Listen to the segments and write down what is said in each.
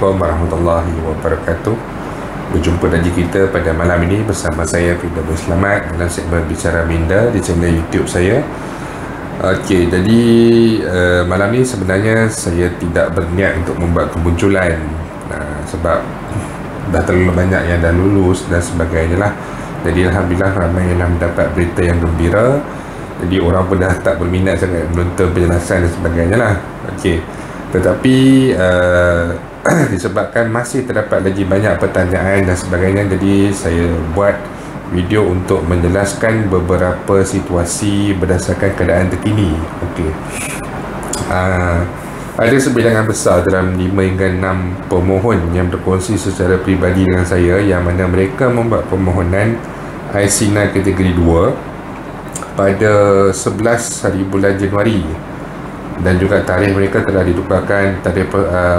Assalamualaikum warahmatullahi wabarakatuh. Berjumpa lagi kita pada malam ini bersama saya Firdaus Selamat dalam segmen Bicara Minda di channel YouTube saya. Okey, jadi malam ni sebenarnya saya tidak berniat untuk membuat kemunculan sebab dah terlalu banyak yang dah lulus dan sebagainya lah. Jadi Alhamdulillah ramai yang mendapat berita yang gembira. Jadi orang pun dah tak berminat sangat menonton penjelasan dan sebagainya lah. Okey, tetapi disebabkan masih terdapat lagi banyak pertanyaan dan sebagainya, jadi saya buat video untuk menjelaskan beberapa situasi berdasarkan keadaan terkini. Okey, ada sebilangan besar dalam 5 hingga 6 pemohon yang berkongsi secara peribadi dengan saya, yang mana mereka membuat permohonan IC9 kategori 2 pada 11 hari bulan Januari, dan juga tarikh mereka telah ditukarkan. Tarikh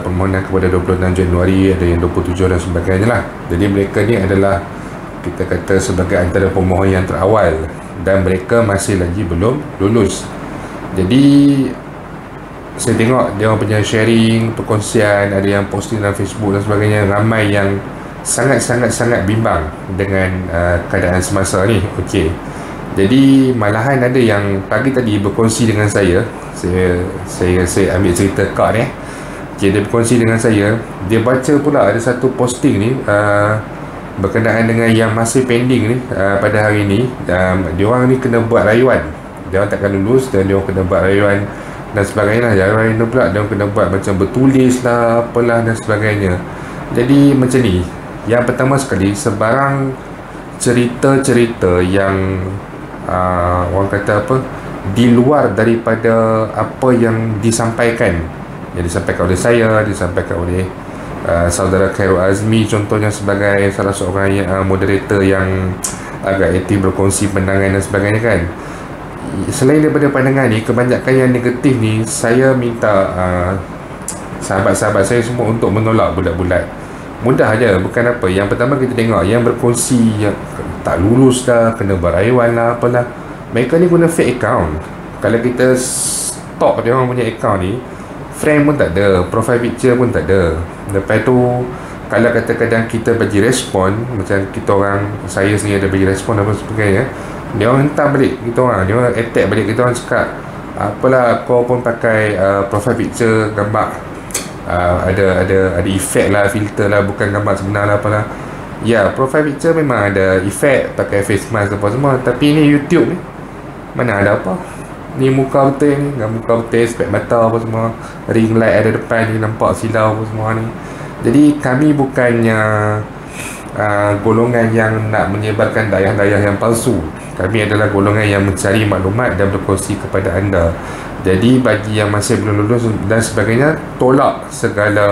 permohonan kepada 26 Januari, ada yang 27 dan sebagainya lah. Jadi mereka ni adalah, kita kata, sebagai antara pemohon yang terawal, dan mereka masih lagi belum lulus. Jadi saya tengok dia orang punya sharing, perkongsian, ada yang posting dalam Facebook dan sebagainya, ramai yang sangat bimbang dengan keadaan semasa ni. Okey, jadi malahan ada yang pagi tadi berkongsi dengan saya ambil cerita kak ni. Okay, dia berkongsi dengan saya, dia baca pula ada satu posting ni berkenaan dengan yang masih pending ni pada hari ni. Dia orang ni kena buat rayuan, dia orang takkan lulus dan dia orang kena buat rayuan dan sebagainya lah. Rayuan ni pula dia orang kena buat macam bertulis lah, apalah dan sebagainya. Jadi macam ni, yang pertama sekali, sebarang cerita-cerita yang orang kata apa, di luar daripada apa yang disampaikan, yang disampaikan oleh saya, disampaikan oleh saudara Khairul Azmi contohnya sebagai salah seorang moderator yang agak aktif berkongsi pandangan dan sebagainya kan. Selain daripada pandangan ni, kebanyakan yang negatif ni, saya minta sahabat-sahabat saya semua untuk menolak bulat-bulat. Mudah aja, bukan apa. Yang pertama, kita tengok yang berkongsi yang tak lulus dah, kena berayuan lah, apalah, mereka ni guna fake account. Kalau kita stalk dia orang punya account ni, friend pun tak ada, profile picture pun tak ada. Lepas tu, kalau kata-kadang kita bagi respon, macam kita orang, saya sendiri ada bagi respon apa sebagainya, dia orang hentam balik kita orang, dia orang attack balik kita orang, cakap apalah kau pun pakai profile picture gambar, ada efek lah, filter lah, bukan gambar sebenar lah, apalah. Ya, profile picture memang ada efek, pakai face mask apa semua, tapi ni YouTube ni mana ada apa. Ni muka betul ni, dengan muka betul, spek mata apa semua, ring light ada depan ni, nampak silau apa semua ni. Jadi kami bukannya golongan yang nak menyebarkan dayah-dayah yang palsu. Kami adalah golongan yang mencari maklumat dan berkongsi kepada anda. Jadi bagi yang masih belum lulus dan sebagainya, tolak segala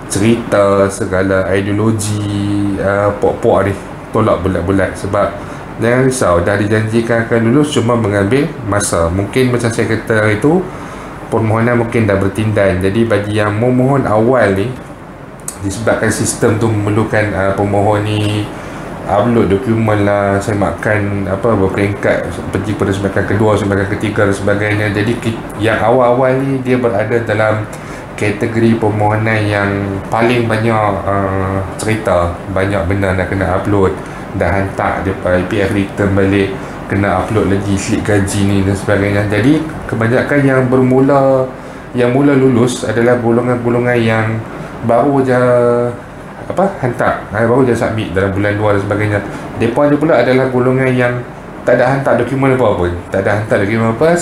cerita, segala ideologi pok-pok ni, tolak bulat-bulat. Sebab jangan risau, dah dijanjikan akan lulus, cuma mengambil masa. Mungkin macam saya kata itu, permohonan mungkin dah bertindan. Jadi bagi yang memohon awal ni, disebabkan sistem tu memerlukan pemohon ni upload dokumen lah, saya makan berperingkat, pergi pada sebahagian kedua, sebahagian ketiga dan sebagainya. Jadi yang awal-awal ni dia berada dalam kategori permohonan yang paling banyak cerita, banyak benda nak kena upload, dah hantar dia IPF return balik, kena upload lagi slip gaji ni dan sebagainya. Jadi kebanyakan yang mula lulus adalah golongan-golongan yang baru je hantar, baru je submit dalam bulan 2 dan sebagainya. Depa ni pula adalah golongan yang tak ada hantar dokumen apa pun, tak ada hantar dokumen apa,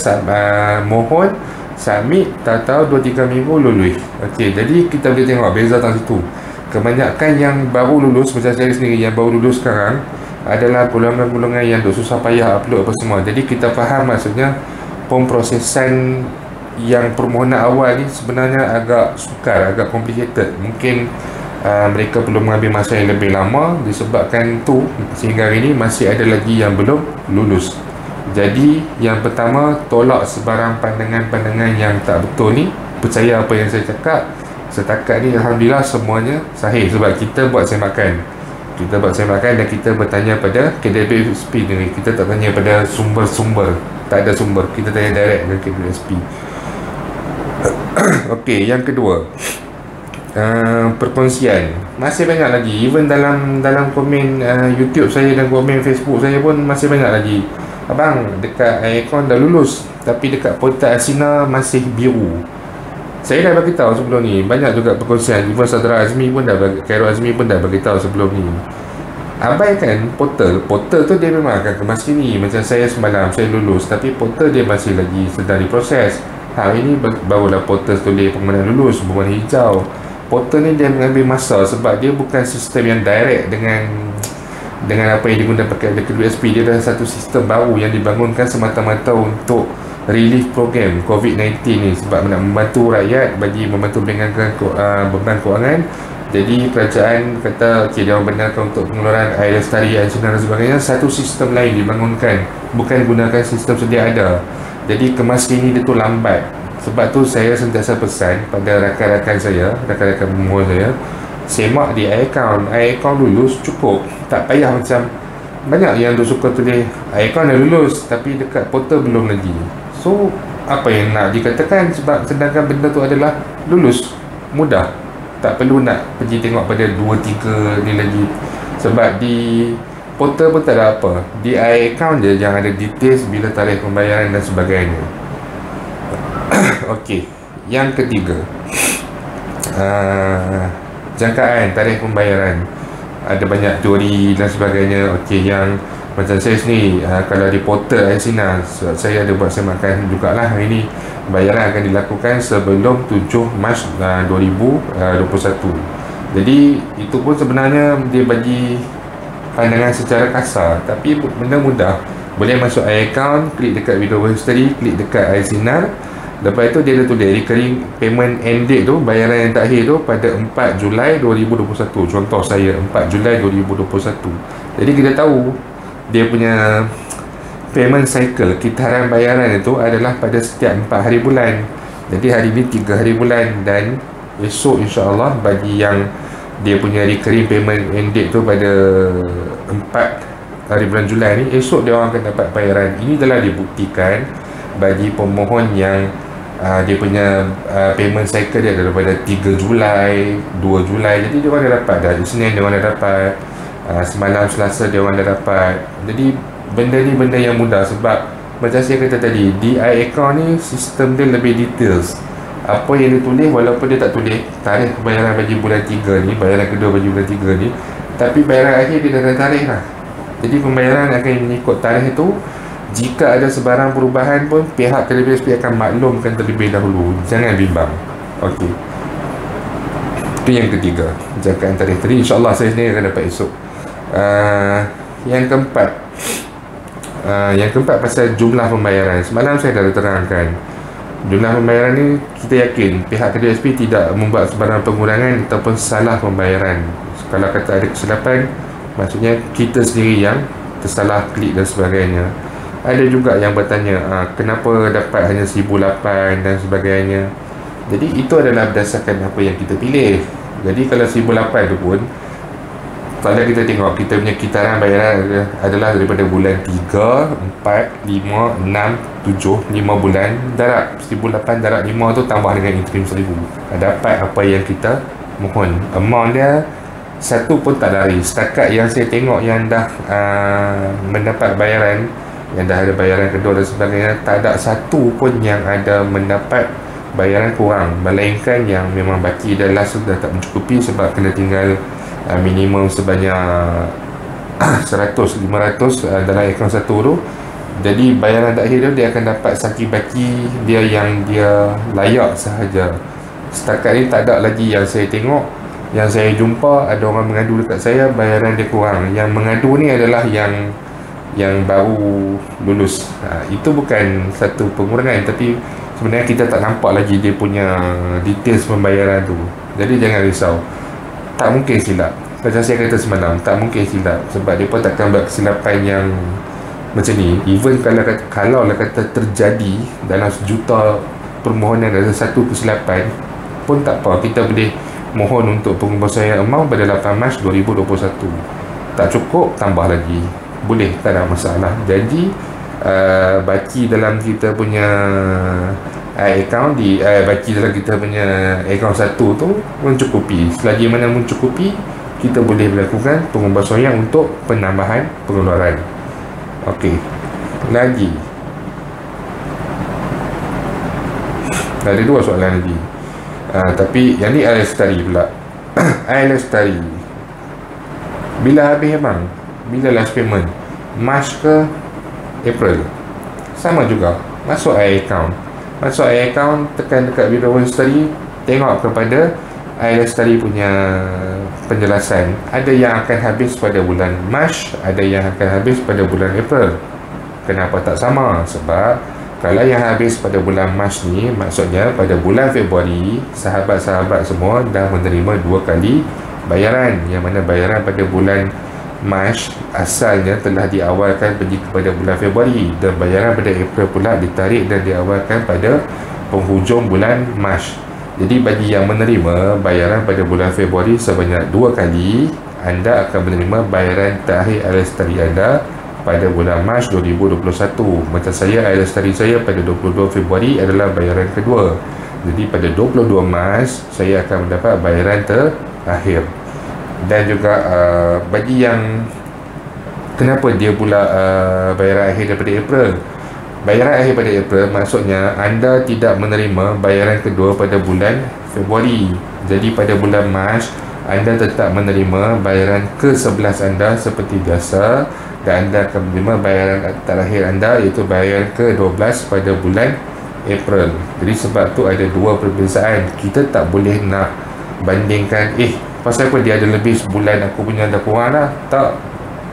mohon submit, tak tahu 2-3 minggu lulus. Okey, jadi kita boleh tengok beza dalam situ. Kebanyakan yang baru lulus, macam saya sendiri yang baru lulus sekarang, adalah golongan-golongan yang duk susah payah upload apa semua. Jadi kita faham maksudnya pemprosesan yang permohonan awal ni sebenarnya agak sukar, agak complicated. Mungkin mereka perlu mengambil masa yang lebih lama, disebabkan tu sehingga hari ni masih ada lagi yang belum lulus. Jadi yang pertama, tolak sebarang pandangan-pandangan yang tak betul ni. Percaya apa yang saya cakap. Setakat ni Alhamdulillah semuanya sahih, sebab kita buat semakan. Dan kita bertanya pada KWSP ni. Kita tak tanya pada sumber-sumber, tak ada sumber, kita tanya direct dengan KWSP. Okey, yang kedua, perkongsian masih banyak lagi. Even dalam komen YouTube saya dan komen Facebook saya pun masih banyak lagi. Abang, dekat aircon dah lulus, tapi dekat portal Asina masih biru. Saya dah bagi tahu sebelum ni. Banyak juga perkongsian. Even Saudara Azmi pun dah bagi, Khairul Azmi pun dah bagi tahu sebelum ni. Abaikan portal. Portal tu dia memang akan kemas kini. Macam saya semalam, saya lulus, tapi portal dia masih lagi sedang diproses. Hari ni barulah portal tulis pengumuman lulus berwarna hijau. Portal ni dia mengambil masa sebab dia bukan sistem yang direct dengan apa yang digunakan pakai WSP. Dia adalah satu sistem baru yang dibangunkan semata-mata untuk relief program COVID-19 ni, sebab nak membantu rakyat, bagi membantu meringankan beban kewangan. Jadi kerajaan kata okay, dia benarkan untuk pengeluaran air lestari, air sinar dan sebagainya, satu sistem lain dibangunkan, bukan gunakan sistem sedia ada. Jadi kemas kini dia tu lambat. Sebab tu saya sentiasa pesan pada rakan-rakan saya, rakan-rakan pemohon saya, semak di aircon lulus cukup. Tak payah macam banyak yang tu suka tulis aircon dah lulus tapi dekat portal belum lagi. So apa yang nak dikatakan, sebab sedangkan benda tu adalah lulus, mudah, tak perlu nak pergi tengok pada 2-3 ni lagi. Sebab di portal pun tak ada apa, di aircon je yang ada details bila tarikh pembayaran dan sebagainya. Okey, yang ketiga, jangkaan tarikh pembayaran. Ada banyak teori dan sebagainya. Okey, yang macam saya sendiri, kalau di portal Asina, saya ada buat semakan jugalah hari ni, bayaran akan dilakukan sebelum 7 Mac 2021. Jadi itu pun sebenarnya dia bagi pandangan secara kasar, tapi benda mudah. Boleh masuk account, klik dekat video history, klik dekat Asina. Lepas tu dia ada tulis recurring payment end date tu, bayaran yang terakhir tu pada 4 Julai 2021. Contoh saya 4 Julai 2021. Jadi kita tahu dia punya payment cycle, kitaran bayaran itu adalah pada setiap 4 hari bulan. Jadi hari ni 3 hari bulan, dan esok insya-Allah bagi yang dia punya recurring payment end date tu pada 4 hari bulan Julai ni, esok dia orang akan dapat bayaran. Ini telah dibuktikan bagi pemohon yang dia punya payment cycle dia daripada 3 Julai, 2 Julai. Jadi dia orang dah dapat dah. Isnin dia orang dah dapat, semalam Selasa dia orang dah dapat. Jadi benda ni benda yang mudah, sebab macam saya kata tadi, di iAccount ni sistem dia lebih details. Apa yang dia tulis, walaupun dia tak tulis tarikh pembayaran bagi bulan 3 ni, bayaran kedua bagi bulan 3 ni, tapi bayaran akhir dia dah ada tarikh lah. Jadi pembayaran akan mengikut tarikh itu. Jika ada sebarang perubahan pun, pihak KWSP akan maklumkan terlebih dahulu. Jangan bimbang. Okey, itu yang ketiga, jangkaan tarikh tadi. InsyaAllah saya sendiri akan dapat esok. Yang keempat pasal jumlah pembayaran. Semalam saya dah terangkan, jumlah pembayaran ni kita yakin pihak KWSP tidak membuat sebarang pengurangan ataupun salah pembayaran. Kalau kata ada kesilapan, maksudnya kita sendiri yang tersalah klik dan sebagainya. Ada juga yang bertanya, kenapa dapat hanya 1,008 dan sebagainya. Jadi itu adalah berdasarkan apa yang kita pilih. Jadi kalau 1,008 tu pun, kalau kita tengok kita punya kitaran bayaran adalah daripada bulan 3, 4, 5, 6, 7, 5 bulan. Darab 1,008 darab 5 tu tambah dengan interim 1,000. Dapat apa yang kita mohon. Amount dia satu pun tak lari. Setakat yang saya tengok yang dah mendapat bayaran, yang dah ada bayaran kedua dan sebagainya, tak ada satu pun yang ada mendapat bayaran kurang, melainkan yang memang baki dan last sudah tak mencukupi sebab kena tinggal minimum sebanyak 100, 500 dalam akaun satu tu. Jadi bayaran terakhir tu dia akan dapat saki baki dia yang dia layak sahaja. Setakat ni tak ada lagi yang saya tengok, yang saya jumpa ada orang mengadu dekat saya bayaran dia kurang. Yang mengadu ni adalah yang baru lulus. Itu bukan satu pengurangan, tapi sebenarnya kita tak nampak lagi dia punya details pembayaran tu. Jadi jangan risau, tak mungkin silap. Macam saya kata semalam, tak mungkin silap, sebab dia pun takkan buat kesilapan yang macam ni. Even kalau kata terjadi dalam sejuta permohonan ada satu kesilapan pun tak apa, kita boleh mohon untuk pengembalian amount pada 8 Mac 2021. Tak cukup, tambah lagi, boleh, tak ada masalah. Jadi baki dalam kita punya account baki dalam kita punya account satu tu mencukupi. Selagi mana mencukupi, kita boleh melakukan pengubahsuaian untuk penambahan pengeluaran. Okey, lagi ada 2 soalan lagi. Tapi yang ni Lestari pula. Lestari, bila habis abang? Bila last payment? March ke April? Sama juga, masuk account. Masuk account, tekan dekat withdrawal history, tengok kepada Lestari punya penjelasan. Ada yang akan habis pada bulan March, ada yang akan habis pada bulan April. Kenapa tak sama? Sebab kalau yang habis pada bulan Mac ni, maksudnya pada bulan Februari, sahabat-sahabat semua dah menerima 2 kali bayaran. Yang mana bayaran pada bulan Mac asalnya telah diawalkan pergi kepada bulan Februari, dan bayaran pada April pula ditarik dan diawalkan pada penghujung bulan Mac. Jadi bagi yang menerima bayaran pada bulan Februari sebanyak 2 kali, anda akan menerima bayaran terakhir Lestari anda pada bulan Mac 2021. Macam saya, Lestari saya pada 22 Februari adalah bayaran kedua. Jadi pada 22 Mac saya akan mendapat bayaran terakhir. Dan juga bagi yang kenapa dia pula bayaran akhir daripada April? Bayaran akhir pada April maksudnya anda tidak menerima bayaran kedua pada bulan Februari. Jadi pada bulan Mac anda tetap menerima bayaran ke-11 anda seperti biasa, dan anda akan menerima bayaran terakhir anda iaitu bayaran ke-12 pada bulan April. Jadi sebab tu ada 2 perbezaan. Kita tak boleh nak bandingkan pasal apa dia ada lebih sebulan, aku punya dah kurang dah. Tak.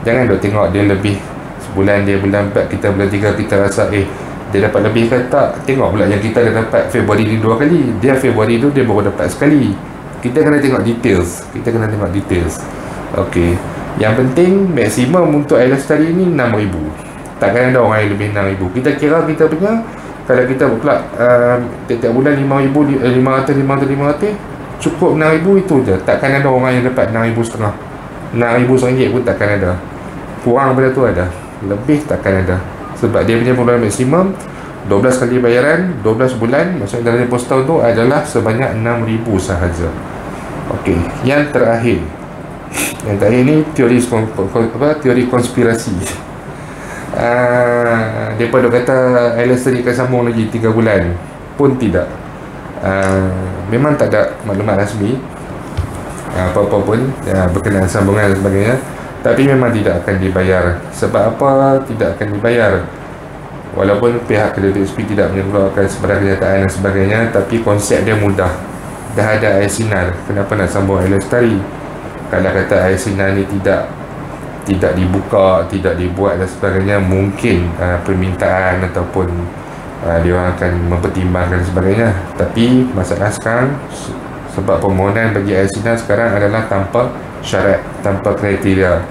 Jangan duk tengok dia lebih sebulan, dia bulan 4, kita bulan 3, kita rasa dia dapat lebih ke tak. Tengok pula yang kita dah dapat Februari ni 2 kali, dia Februari tu dia baru dapat sekali. Kita kena tengok details. Okey. Yang penting maksimum untuk Lestari ni 6,000. Takkan ada orang yang lebih 6,000. Kita kira kita punya, kalau kita pula tiap bulan 5,000, 500 cukup 6,000 itu je. Takkan ada orang yang dapat 6,500. 6,000 ringgit pun takkan ada. Kurang pada tu ada, lebih takkan ada. Sebab dia punya pengeluaran maksimum 12 kali bayaran 12 bulan, maksudnya dalam tempoh setahun tu adalah sebanyak 6,000 sahaja. Okey, yang terakhir ni teori konspirasi. Mereka duk kata Lestari akan sambung lagi 3 bulan. Pun tidak. Memang tak ada maklumat rasmi apa-apa pun berkenaan sambungan dan sebagainya, tapi memang tidak akan dibayar. Sebab apa tidak akan dibayar? Walaupun pihak KWSP tidak mengeluarkan sebarang kenyataan dan sebagainya, tapi konsep dia mudah. Dah ada air sinar, kenapa nak sambung Lestari? Kalau kata air sinar ni tidak dibuka, tidak dibuat dan sebagainya, mungkin permintaan ataupun dia orang akan mempertimbangkan dan sebagainya. Tapi masalah sekarang, sebab permohonan bagi air sinar sekarang adalah tanpa syarat, tanpa kriteria.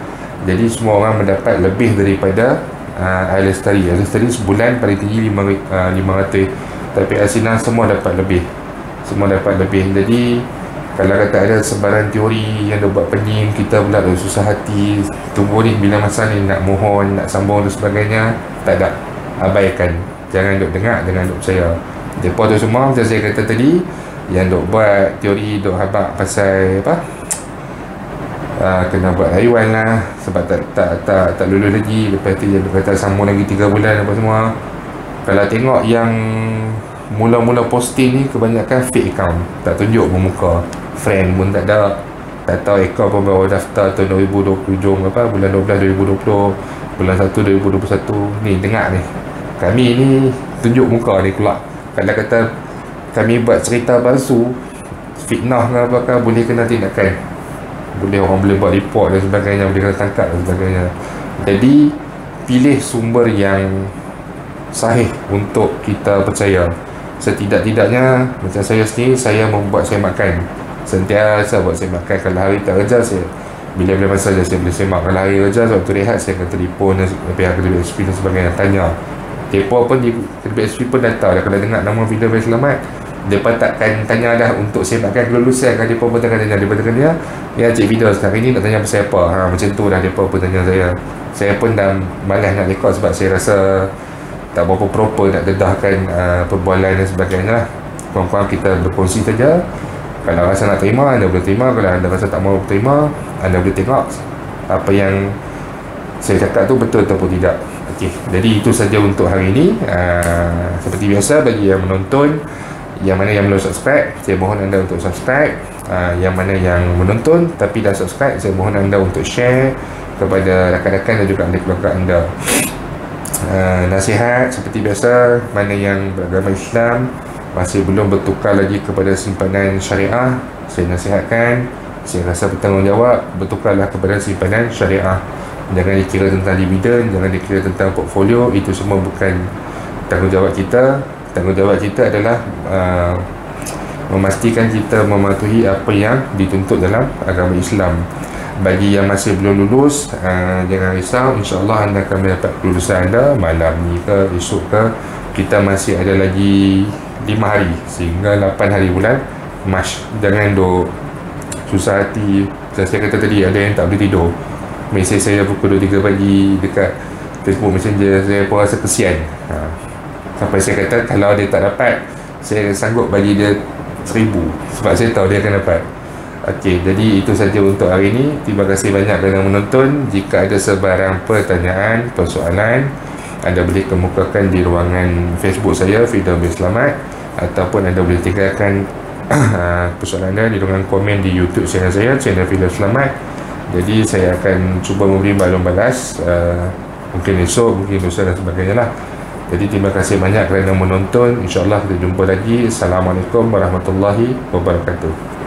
Jadi semua orang mendapat lebih daripada air Lestari. Air Lestari sebulan paling tinggi 500, tapi air sinar semua dapat lebih. Jadi kalau kata ada sebaran teori yang dia buat pening, kita pula dah susah hati, tunggu ni bila masa ni nak mohon, nak sambung dan sebagainya. Tak ada, abaikan. Jangan duk dengar, jangan duk percaya. Mereka tu semua macam saya kata tadi, yang duk buat teori, duk habak pasal apa, kena buat haiwan lah, sebab tak lulus lagi. Lepas tu dia kata sambung lagi 3 bulan apa semua. Kalau tengok yang mula-mula posting ni, kebanyakan fake account, tak tunjuk muka, friend pun tak ada, tak tahu account pun baru daftar tahun 2020 apa, bulan 12 2020, bulan 1 2021. Ni dengar ni, kami ni tunjuk muka ni keluar. Kalau kata kami buat cerita palsu, fitnah ke apa, boleh kena tindakan, orang boleh buat report dan sebagainya, boleh kena tangkap dan sebagainya. Jadi pilih sumber yang sahih untuk kita percaya. Setidak-tidaknya macam saya sendiri, saya membuat saya makan, sentiasa buat saya makan. Kalau hari tak kerja, saya bila-bila masa saya boleh semak. Kalau hari kerja, waktu rehat, saya akan telefon pihak KWSP dan sebagainya, tanya. Mereka pun di KWSP pun dah tahu dah. Kalau dengar nama video Baik Selamat, mereka takkan tanya dah untuk semakkan kelulusan kan. Mereka pun takkan tanya. Mereka tanya, ya cik video sekarang ini nak tanya pasal apa, macam tu dah mereka pun tanya saya. Saya pun dah malas nak rekod sebab saya rasa tak berapa proper nak dedahkan perbualan dan sebagainya lah. Kurang-kurang kita berkongsi saja. Kalau rasa nak terima, anda boleh terima. Kalau anda rasa tak mahu terima, anda boleh tengok apa yang saya cakap tu betul ataupun tidak. Okey, jadi itu saja untuk hari ini. Seperti biasa, bagi yang menonton, yang mana yang belum subscribe, saya mohon anda untuk subscribe. Yang mana yang menonton tapi dah subscribe, saya mohon anda untuk share kepada rakan-rakan dan juga ahli keluarga anda. Nasihat seperti biasa, mana yang beragama Islam masih belum bertukar lagi kepada simpanan syariah, saya nasihatkan, saya rasa bertanggungjawab, bertukarlah kepada simpanan syariah. Jangan dikira tentang dividen, jangan dikira tentang portfolio. Itu semua bukan tanggungjawab kita. Tanggungjawab kita adalah memastikan kita mematuhi apa yang dituntut dalam agama Islam. Bagi yang masih belum lulus, jangan risau, insyaAllah anda akan mendapat kelulusan anda malam ni ke, esok ke. Kita masih ada lagi 5 hari sehingga 8 hari bulan Mac. Jangan duk susah hati. Saya kata tadi, ada yang tak boleh tidur, mesej saya pukul 2-3 pagi dekat Facebook Messenger, saya pun rasa kesian. Sampai saya kata kalau dia tak dapat, saya sanggup bagi dia 1000, sebab saya tahu dia akan dapat. Okey, jadi itu saja untuk hari ini. Terima kasih banyak kerana menonton. Jika ada sebarang pertanyaan, persoalan, anda boleh kemukakan di ruangan Facebook saya, Firdaus bin Selamat, ataupun anda boleh tinggalkan persoalan anda di ruangan komen di YouTube channel saya, channel Firdaus Selamat. Jadi saya akan cuba memberi maklum balas, mungkin esok, mungkin lusa dan sebagainya lah. Jadi terima kasih banyak kerana menonton. InsyaAllah kita jumpa lagi. Assalamualaikum warahmatullahi wabarakatuh.